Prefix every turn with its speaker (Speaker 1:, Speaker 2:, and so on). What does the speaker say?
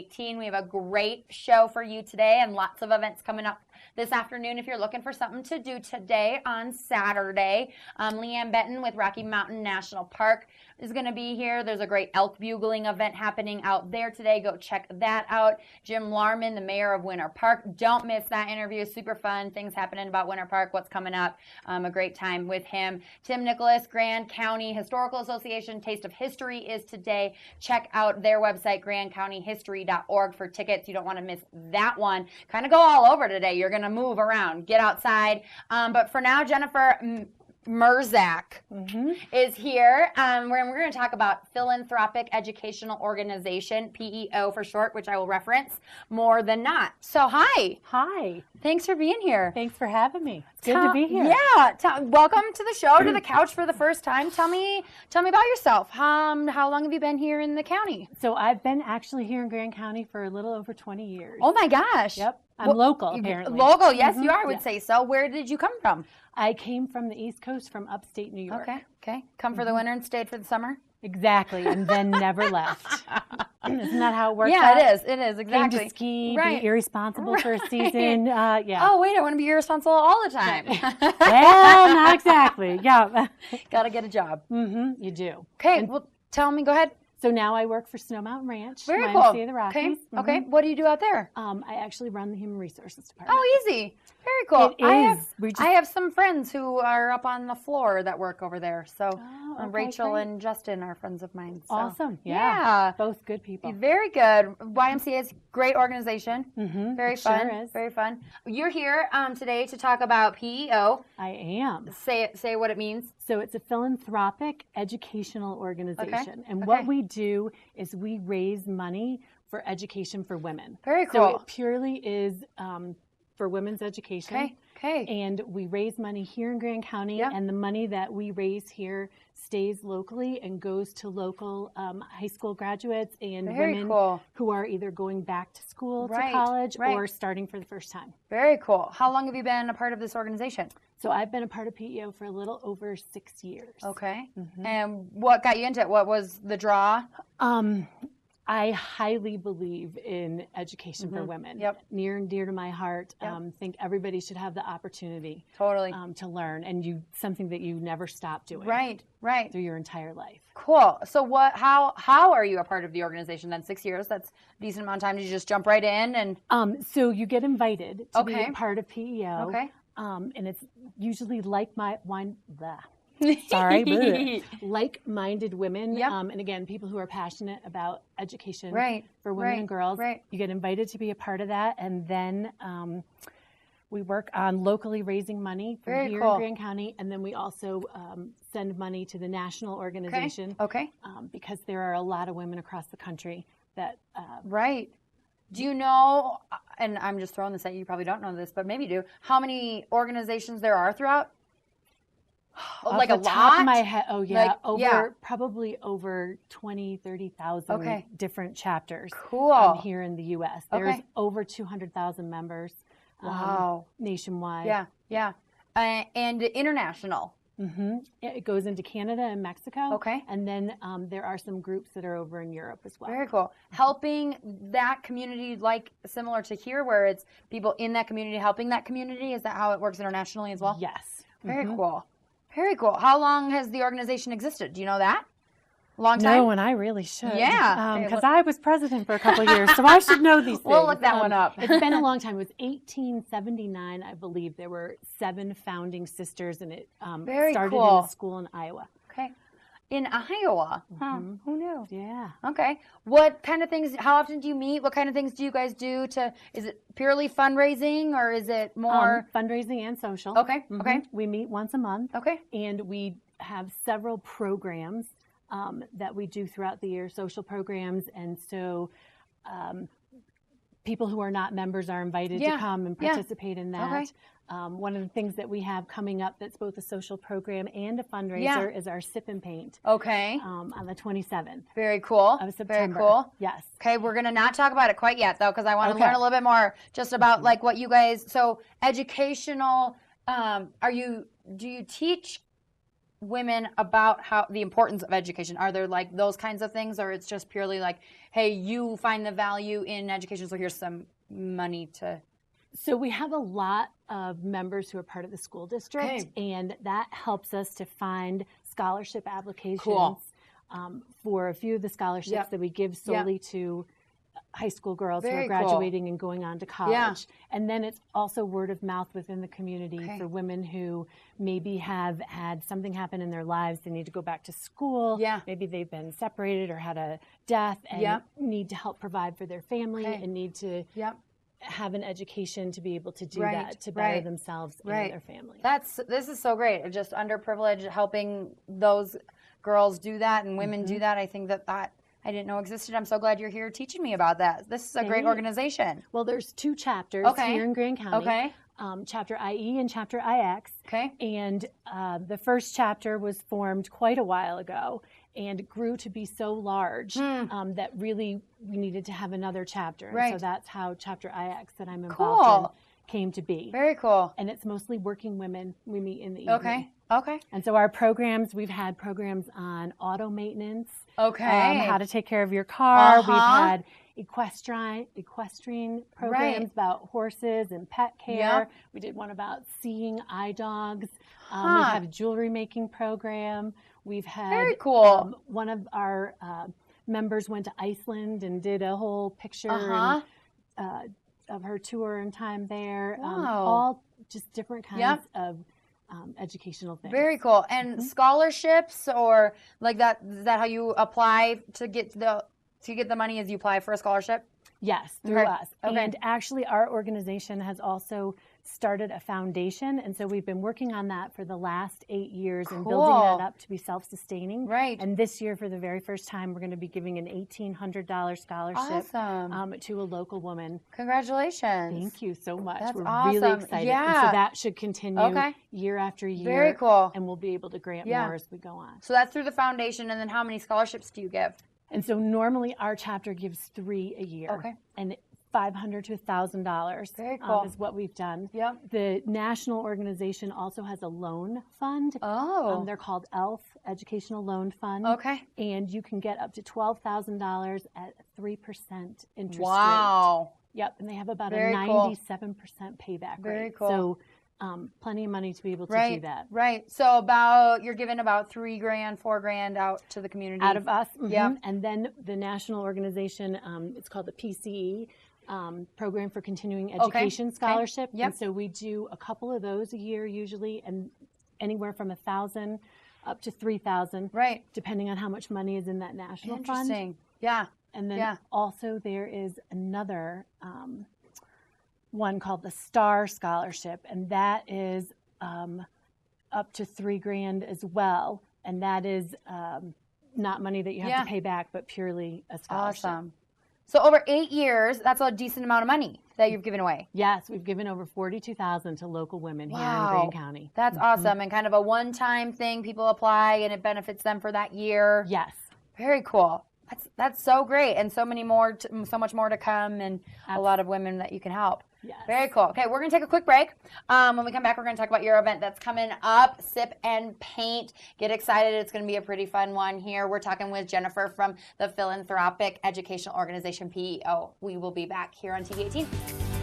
Speaker 1: 18. We have a great show for you today and lots of events coming up this afternoon if you're looking for something to do today on Saturday. Leanne Benton with Rocky Mountain National Park is going to be here. There's a great elk bugling event happening out there today. Go check that out. Jim Larman, the mayor of Winter Park. Don't miss that interview. Super fun. Things happening about Winter Park, what's coming up. A great time with him. Tim Nicholas, Grand County Historical Association Taste of History is today. Check out their website, grandcountyhistory.org, for tickets. You don't want to miss that one. Kind of go all over today. You're going to move around, get outside. But for now, Jennifer Mirszak is here. We're going to talk about Philanthropic Educational Organization, PEO for short, which I will reference more than not. So hi.
Speaker 2: Hi.
Speaker 1: Thanks for being here.
Speaker 2: Thanks for having me. It's good to be here.
Speaker 1: Yeah. Welcome to the show, to the couch for the first time. Tell me about yourself. How long have you been here in the county?
Speaker 2: So I've been actually here in Grand County for a little over 20 years.
Speaker 1: Oh my gosh.
Speaker 2: Yep. I'm local, apparently.
Speaker 1: Local, yes, you are, I would say so. Where did you come from?
Speaker 2: I came from the East Coast, from upstate New York.
Speaker 1: Okay. Come for the winter and stayed for the summer?
Speaker 2: Exactly, and then never left. Isn't that how it works
Speaker 1: out?
Speaker 2: Yeah,
Speaker 1: it is, exactly.
Speaker 2: Came to ski, be irresponsible for a season, yeah.
Speaker 1: Oh, wait, I want to be irresponsible all the time.
Speaker 2: Well, not exactly, yeah.
Speaker 1: Got to get a job.
Speaker 2: You do.
Speaker 1: Okay, well, tell me, go ahead.
Speaker 2: So now I work for Snow Mountain Ranch,
Speaker 1: Very
Speaker 2: YMCA
Speaker 1: cool.
Speaker 2: of the Rockies.
Speaker 1: Okay. What do you do out there?
Speaker 2: I actually run the Human Resources Department.
Speaker 1: Oh, easy. Very cool.
Speaker 2: It is.
Speaker 1: I have some friends who are up on the floor that work over there. So Rachel and Justin are friends of mine. So.
Speaker 2: Awesome. Yeah. Both good people.
Speaker 1: Very good. YMCA is a great organization. Very fun.
Speaker 2: Sure is.
Speaker 1: Very fun. You're here today to talk about PEO.
Speaker 2: I am.
Speaker 1: Say what it means.
Speaker 2: So it's a philanthropic educational organization. And what we do is we raise money for education for women.
Speaker 1: Very cool.
Speaker 2: So it purely is for women's education.
Speaker 1: Okay.
Speaker 2: And we raise money here in Grand County, and the money that we raise here stays locally and goes to local high school graduates and women who are either going back to school, to college, or starting for the first time.
Speaker 1: Very cool. How long have you been a part of this organization?
Speaker 2: So I've been a part of PEO for a little over 6 years.
Speaker 1: Okay. And what got you into it? What was the draw?
Speaker 2: I highly believe in education for women. Near and dear to my heart. Think everybody should have the opportunity to learn, and something that you never stop doing.
Speaker 1: Right.
Speaker 2: Through your entire life.
Speaker 1: Cool. So how are you a part of the organization then? 6 years, that's a decent amount of time. Did you just jump right in? And
Speaker 2: so you get invited to be a part of PEO.
Speaker 1: Okay.
Speaker 2: And it's usually like-minded women, and again, people who are passionate about education for women and girls. You get invited to be a part of that, and then we work on locally raising money from here in Grand County, and then we also send money to the national organization. Because there are a lot of women across the country that
Speaker 1: Do you know, and I'm just throwing this at you, you probably don't know this, but maybe you do, how many organizations there are throughout?
Speaker 2: Like a lot? Top of my head, probably over 20, 30,000 different chapters here in the U.S. There's over 200,000 members nationwide.
Speaker 1: And international.
Speaker 2: It goes into Canada and Mexico. And then there are some groups that are over in Europe as well.
Speaker 1: Very cool. Helping that community, like similar to here, where it's people in that community helping that community. Is that how it works internationally as well?
Speaker 2: Yes.
Speaker 1: Very cool. Very cool. How long has the organization existed? Do you know that? Long time?
Speaker 2: No, and I really should.
Speaker 1: Yeah.
Speaker 2: Because I was president for a couple of years, so I should know these things.
Speaker 1: We'll look that one up.
Speaker 2: It's been a long time. It was 1879, I believe. There were 7 founding sisters, and it started in a school in Iowa.
Speaker 1: Okay. In Iowa? Who knew?
Speaker 2: Yeah.
Speaker 1: Okay. What kind of things, how often do you meet? What kind of things do you guys do is it purely fundraising, or is it more?
Speaker 2: Fundraising and social.
Speaker 1: Okay.
Speaker 2: We meet once a month.
Speaker 1: Okay.
Speaker 2: And we have several programs that we do throughout the year, social programs. And so people who are not members are invited to come and participate in that. One of the things that we have coming up that's both a social program and a fundraiser is our Sip and Paint. On the 27th.
Speaker 1: Very cool.
Speaker 2: Of September.
Speaker 1: Very cool.
Speaker 2: Yes.
Speaker 1: Okay, we're going to not talk about it quite yet, though, because I want to learn a little bit more just about like what you guys, so educational, do you teach women about how the importance of education? Are there like those kinds of things, or it's just purely like, hey, you find the value in education, so here's some money to...
Speaker 2: So we have a lot of members who are part of the school district, and that helps us to find scholarship applications for a few of the scholarships that we give solely to high school girls who are graduating and going on to college. And then it's also word of mouth within the community for women who maybe have had something happen in their lives. They need to go back to school. Maybe they've been separated or had a death and need to help provide for their family and need to have an education to be able to do that, to better themselves and their family.
Speaker 1: This is so great. Just underprivileged, helping those girls do that and women do that. I think that I didn't know existed. I'm so glad you're here teaching me about that. This is a great organization.
Speaker 2: Well, there's 2 chapters here in Grand County. Chapter IE and Chapter IX. And the first chapter was formed quite a while ago and grew to be so large that really we needed to have another chapter. And so that's how Chapter IX that I'm involved in came to be.
Speaker 1: Very cool.
Speaker 2: And it's mostly working women. We meet in the evening.
Speaker 1: Okay.
Speaker 2: And so our programs, we've had programs on auto maintenance. How to take care of your car. We've had equestrian programs about horses and pet care. We did one about seeing eye dogs. We had a jewelry making program. We've had one of our members went to Iceland and did a whole picture of her tour and time there. All just different kinds of educational things.
Speaker 1: Very cool. And scholarships or like that, is that how you apply to get the money as you apply for a scholarship?
Speaker 2: Yes, through us. And actually our organization has also started a foundation, and so we've been working on that for the last 8 years and building that up to be self-sustaining. And this year, for the very first time, we're going to be giving an $1,800 scholarship to a local woman.
Speaker 1: Congratulations.
Speaker 2: Thank you so much.
Speaker 1: That's
Speaker 2: we're
Speaker 1: awesome.
Speaker 2: Really excited. And so that should continue year after year.
Speaker 1: Very cool.
Speaker 2: And we'll be able to grant more as we go on.
Speaker 1: So that's through the foundation, and then how many scholarships do you give?
Speaker 2: And so normally our chapter gives 3 a year. And $500 to $1,000
Speaker 1: Very cool.
Speaker 2: is what we've done. The national organization also has a loan fund. They're called ELF, Educational Loan Fund. And you can get up to $12,000 at 3% interest rate. Yep, and they have about a 97% payback rate.
Speaker 1: Cool.
Speaker 2: So plenty of money to be able to do that.
Speaker 1: So you're giving about $3,000, $4,000 out to the community.
Speaker 2: Out of us. And then the national organization, it's called the PCE, Program for Continuing Education Scholarship. And so we do a couple of those a year usually, and anywhere from $1,000 up to $3,000, depending on how much money is in that national fund. And then also there is another one called the STAR Scholarship, and that is up to $3,000 as well. And that is not money that you have to pay back, but purely a scholarship.
Speaker 1: So over 8 years, that's a decent amount of money that you've given away.
Speaker 2: Yes, we've given over $42,000 to local women here in Grand County.
Speaker 1: That's awesome, and kind of a one-time thing. People apply, and it benefits them for that year.
Speaker 2: Yes.
Speaker 1: Very cool. That's so great, and so much more to come, and a lot of women that you can help.
Speaker 2: Yes.
Speaker 1: Very cool. Okay, we're going to take a quick break. When we come back, we're going to talk about your event that's coming up, Sip and Paint. Get excited. It's going to be a pretty fun one here. We're talking with Jennifer from the Philanthropic Educational Organization, PEO. We will be back here on TV 18.